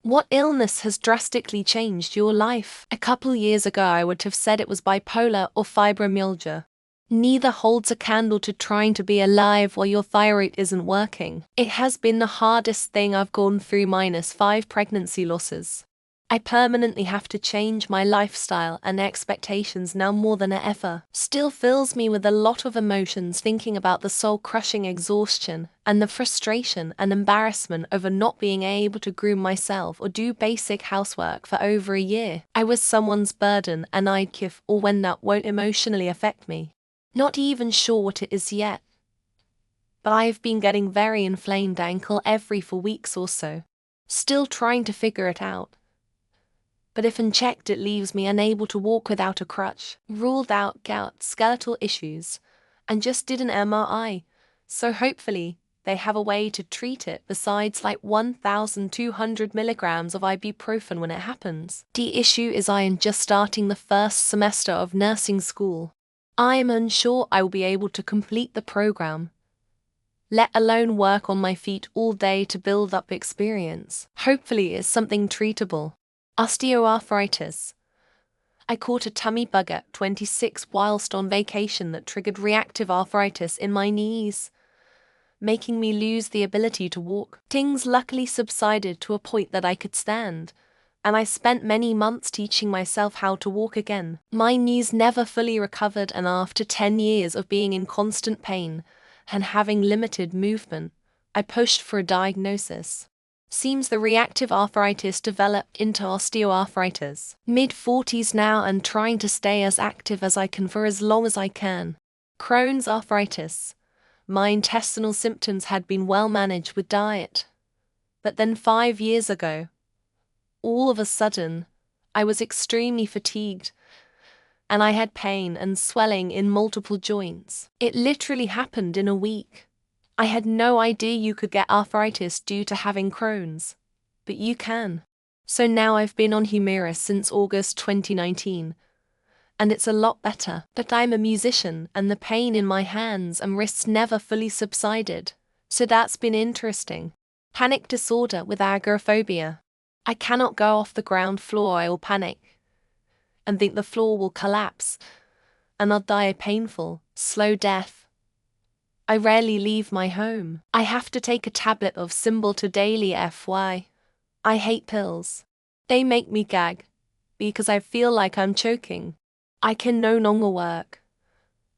What illness has drastically changed your life? A couple years ago I would have said it was bipolar or fibromyalgia. Neither holds a candle to trying to be alive while your thyroid isn't working. It has been the hardest thing I've gone through -5 pregnancy losses. I permanently have to change my lifestyle, and expectations now more than ever still fills me with a lot of emotions thinking about the soul-crushing exhaustion and the frustration and embarrassment over not being able to groom myself or do basic housework for over a year. I was someone's burden, and I'd give or when that won't emotionally affect me. Not even sure what it is yet. But I've been getting very inflamed ankle every 4 weeks or so. Still trying to figure it out. But if unchecked it leaves me unable to walk without a crutch. Ruled out gout, skeletal issues, and just did an MRI, so hopefully they have a way to treat it besides like 1,200 milligrams of ibuprofen when it happens. The issue is I am just starting the first semester of nursing school. I am unsure I will be able to complete the program, let alone work on my feet all day to build up experience. Hopefully it's something treatable. Osteoarthritis. I caught a tummy bug at 26 whilst on vacation that triggered reactive arthritis in my knees, making me lose the ability to walk. Things luckily subsided to a point that I could stand, and I spent many months teaching myself how to walk again. My knees never fully recovered, and after 10 years of being in constant pain and having limited movement, I pushed for a diagnosis. Seems the reactive arthritis developed into osteoarthritis. Mid-40s now and trying to stay as active as I can for as long as I can. Crohn's arthritis. My intestinal symptoms had been well managed with diet. But then 5 years ago, all of a sudden, I was extremely fatigued, and I had pain and swelling in multiple joints. It literally happened in a week. I had no idea you could get arthritis due to having Crohn's, but you can. So now I've been on Humira since August 2019, and it's a lot better. But I'm a musician, and the pain in my hands and wrists never fully subsided, so that's been interesting. Panic disorder with agoraphobia. I cannot go off the ground floor. I will panic and think the floor will collapse, and I'll die a painful, slow death. I rarely leave my home. I have to take a tablet of Cymbalta daily FY. I hate pills. They make me gag, because I feel like I'm choking. I can no longer work.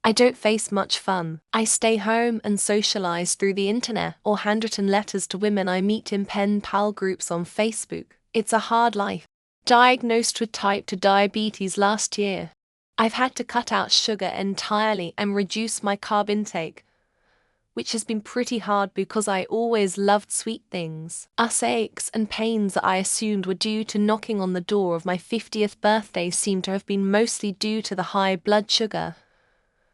I don't face much fun. I stay home and socialize through the internet or handwritten letters to women I meet in pen pal groups on Facebook. It's a hard life. Diagnosed with type 2 diabetes last year. I've had to cut out sugar entirely and reduce my carb intake, which has been pretty hard because I always loved sweet things. Aches and pains that I assumed were due to knocking on the door of my 50th birthday seem to have been mostly due to the high blood sugar,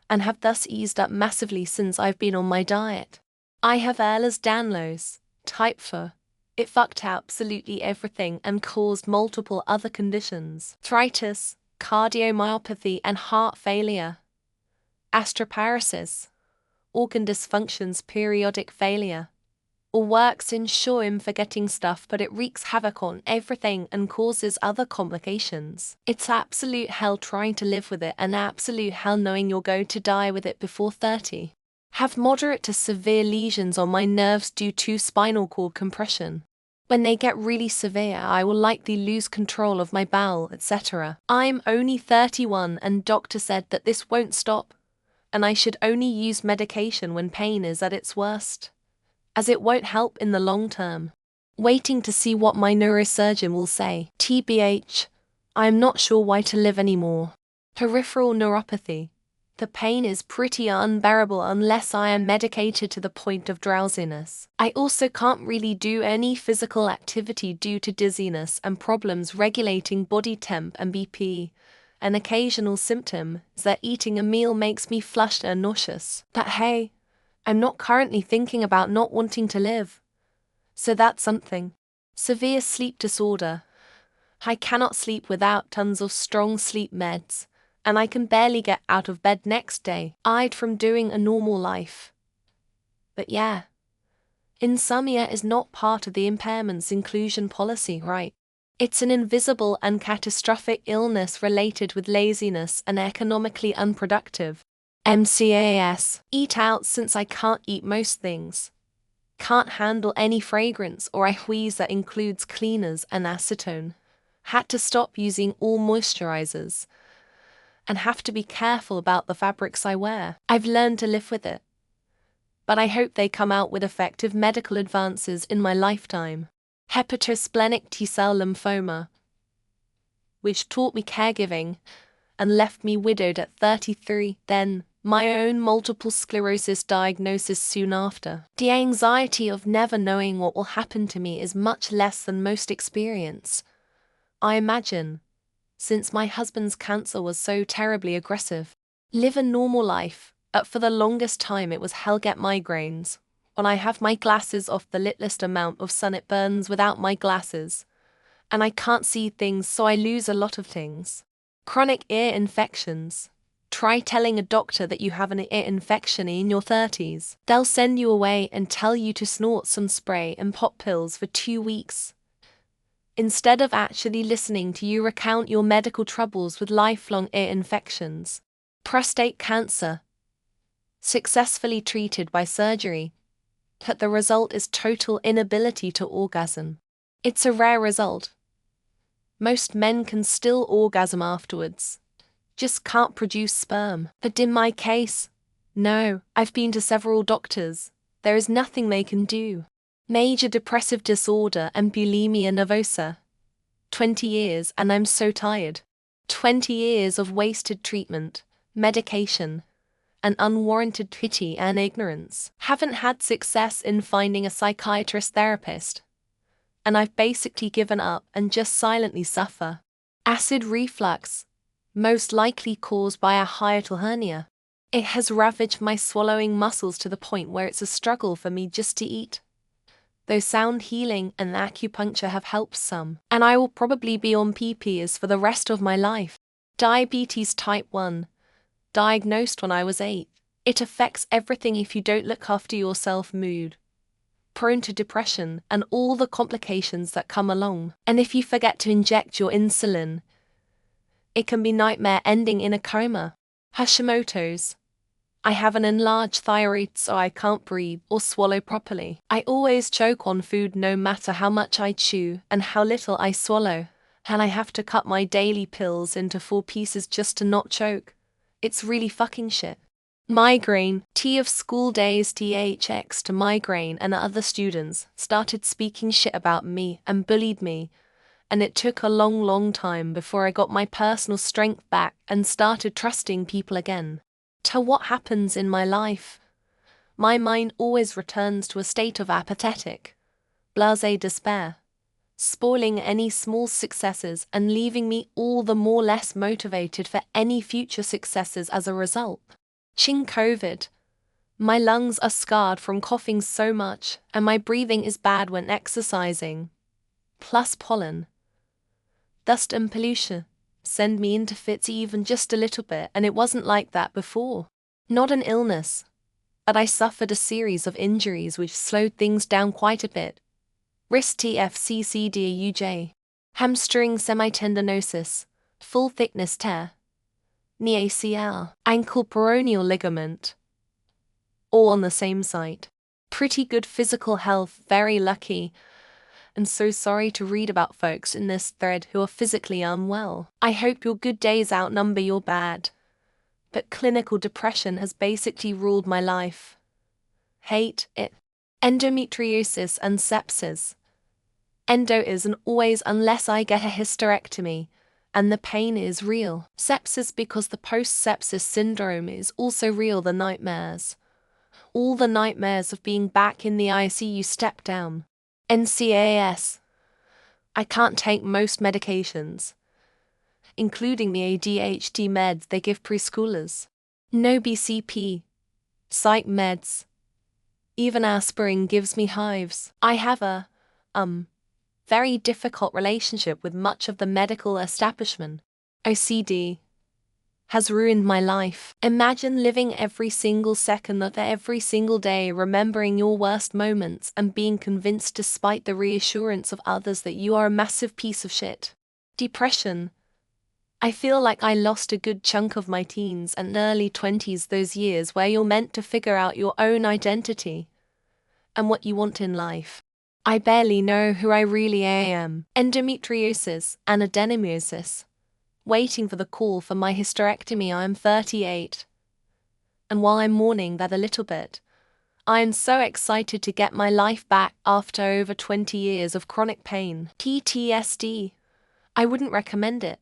and have thus eased up massively since I've been on my diet. I have Ehlers-Danlos, type 4. It fucked absolutely everything and caused multiple other conditions. Arthritis, cardiomyopathy and heart failure. Astroparesis. Organ dysfunctions, periodic failure. Or works in short forgetting stuff, but it wreaks havoc on everything and causes other complications. It's absolute hell trying to live with it, and absolute hell knowing you're going to die with it before 30. Have moderate to severe lesions on my nerves due to spinal cord compression. When they get really severe, I will likely lose control of my bowel, etc. I'm only 31 and doctor said that this won't stop, and I should only use medication when pain is at its worst, as it won't help in the long term. Waiting to see what my neurosurgeon will say. TBH, I am not sure why to live anymore. Peripheral neuropathy. The pain is pretty unbearable unless I am medicated to the point of drowsiness. I also can't really do any physical activity due to dizziness and problems regulating body temp and BP. An occasional symptom is that eating a meal makes me flushed and nauseous. But hey, I'm not currently thinking about not wanting to live, so that's something. Severe sleep disorder. I cannot sleep without tons of strong sleep meds, and I can barely get out of bed next day, eyed from doing a normal life. But yeah, Insomnia is not part of the impairment's inclusion policy, right? It's an invisible and catastrophic illness related with laziness and economically unproductive. MCAS. Eat out since I can't eat most things. Can't handle any fragrance or a wheeze that includes cleaners and acetone. Had to stop using all moisturizers. And have to be careful about the fabrics I wear. I've learned to live with it. But I hope they come out with effective medical advances in my lifetime. Hepatosplenic T-cell lymphoma, which taught me caregiving and left me widowed at 33, then my own multiple sclerosis diagnosis soon after. The anxiety of never knowing what will happen to me is much less than most experience, I imagine, since my husband's cancer was so terribly aggressive. Live a normal life, for the longest time it was hell get migraines. When I have my glasses off the littlest amount of sun it burns without my glasses. And I can't see things so I lose a lot of things. Chronic ear infections. Try telling a doctor that you have an ear infection in your 30s. They'll send you away and tell you to snort some spray and pop pills for 2 weeks, instead of actually listening to you recount your medical troubles with lifelong ear infections. Prostate cancer. Successfully treated by surgery, but the result is total inability to orgasm. It's a rare result. Most men can still orgasm afterwards, just can't produce sperm. But in my case, no, I've been to several doctors, there is nothing they can do. Major depressive disorder and bulimia nervosa. 20 years and I'm so tired. 20 years of wasted treatment, medication, and unwarranted pity and ignorance. Haven't had success in finding a psychiatrist therapist. And I've basically given up and just silently suffer. Acid reflux, most likely caused by a hiatal hernia. It has ravaged my swallowing muscles to the point where it's a struggle for me just to eat. Though sound healing and acupuncture have helped some, and I will probably be on PPs for the rest of my life. Diabetes type 1. Diagnosed when I was 8. It affects everything if you don't look after yourself. Mood, prone to depression, and all the complications that come along. And if you forget to inject your insulin, it can be nightmare ending in a coma. Hashimoto's. I have an enlarged thyroid so I can't breathe or swallow properly. I always choke on food no matter how much I chew and how little I swallow, and I have to cut my daily pills into 4 pieces just to not choke. It's really fucking shit. Migraine. T of school days THX to migraine and other students started speaking shit about me and bullied me, and it took a long time before I got my personal strength back and started trusting people again. To what happens in my life, my mind always returns to a state of apathetic, blasé despair, spoiling any small successes and leaving me all the more less motivated for any future successes as a result. Ching COVID. My lungs are scarred from coughing so much, and my breathing is bad when exercising. Plus pollen, dust and pollution send me into fits even just a little bit, and it wasn't like that before. Not an illness, but I suffered a series of injuries which slowed things down quite a bit. Wrist TFCCDUJ, hamstring semitendinosis, full thickness tear, knee ACL, ankle peroneal ligament, all on the same site. Pretty good physical health, very lucky, and so sorry to read about folks in this thread who are physically unwell. I hope your good days outnumber your bad, but clinical depression has basically ruled my life. Hate it. Endometriosis and sepsis. Endo isn't always unless I get a hysterectomy, and the pain is real. Sepsis because the post-sepsis syndrome is also real. The nightmares. All the nightmares of being back in the ICU step down. NCAS. I can't take most medications, including the ADHD meds they give preschoolers. No BCP, psych meds. Even aspirin gives me hives. I have a, very difficult relationship with much of the medical establishment. OCD. has ruined my life. Imagine living every single second of every single day, remembering your worst moments and being convinced despite the reassurance of others that you are a massive piece of shit. Depression. I feel like I lost a good chunk of my teens and early 20s, those years where you're meant to figure out your own identity and what you want in life. I barely know who I really am. Endometriosis and adenomyosis. Waiting for the call for my hysterectomy. I am 38. And while I'm mourning that a little bit, I am so excited to get my life back after over 20 years of chronic pain. PTSD. I wouldn't recommend it.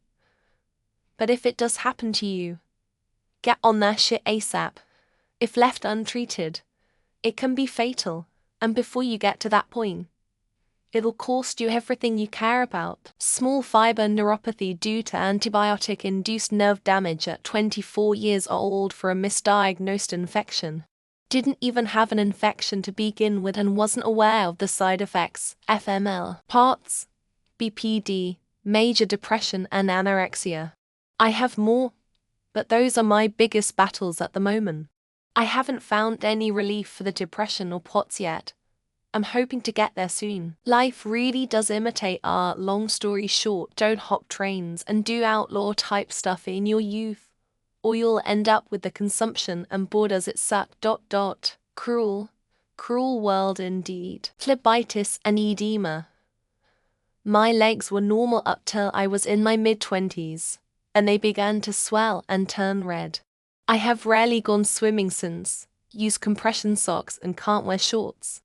But if it does happen to you, get on that shit ASAP. If left untreated, it can be fatal. And before you get to that point, it'll cost you everything you care about. Small fiber neuropathy due to antibiotic-induced nerve damage at 24 years old for a misdiagnosed infection. Didn't even have an infection to begin with and wasn't aware of the side effects. FML. PARTS, BPD, major depression and anorexia. I have more, but those are my biggest battles at the moment. I haven't found any relief for the depression or POTS yet. I'm hoping to get there soon. Life really does imitate art. Long story short, don't hop trains and do outlaw type stuff in your youth, or you'll end up with the consumption and bored as it suck. Cruel, cruel world indeed. Phlebitis and edema. My legs were normal up till I was in my mid-20s, and they began to swell and turn red. I have rarely gone swimming since, use compression socks and can't wear shorts.